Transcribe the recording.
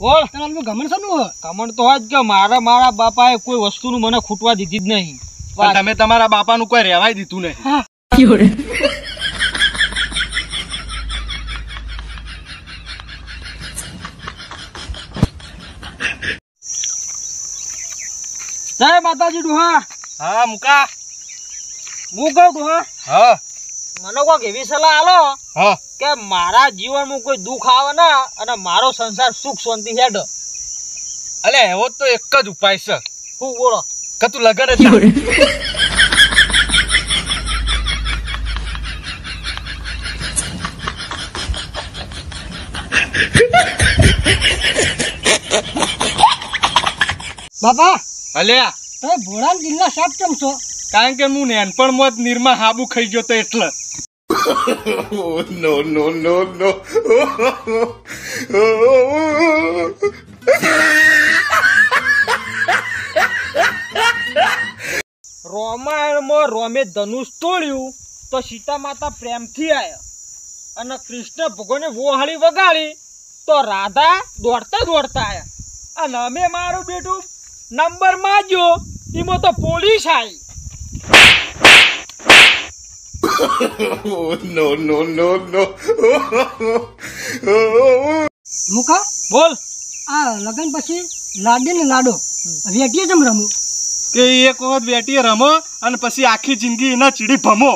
બોલ તને ગમન શાનું કમણ તો જ કે મારા બાપાએ કોઈ વસ્તુનું મને ખૂટવા દીધી જ નહીં. તમે તમારા બાપાનું કોઈ રહેવાય દીધું નહીં. હા જય માતાજી ડોહા. હા મુકા. હું કહું ડોહા, હા મને કોઈક એવી સલાહ આલો હા કે મારા જીવનમાં કોઈ દુઃખ આવે ના અને મારો સંસાર સુખ શાંતિ હેડ. અલે એવો તો એક જ ઉપાય છે. શું બોલો? કે તું લગન જ બાપા અલ્યા તમે ભોળાન દિલના સાપ કેમ છો? કારણ કે હું નાનપણમાં જ નિર્મા હાબુ ખાઈ ગયો તો એટલે. નો નો નો નો રામાયણમાં રોમે ધનુષ તોડ્યું તો સીતા માતા પ્રેમથી આવ્યા અને કૃષ્ણ ભગવાને વોહાળી વગાડી તો રાધા દોડતા આવ્યા અને અમે મારું બેટું નંબર માંગ્યો એમાં તો પોલીસ આવી. નો નો નો નો મુકા બોલ. આ લગન પછી લાડે ને લાડો વેટીએ જમ રમું કે એક વખત બેટીએ રમો અને પછી આખી જિંદગી એના ચીડી ભમો.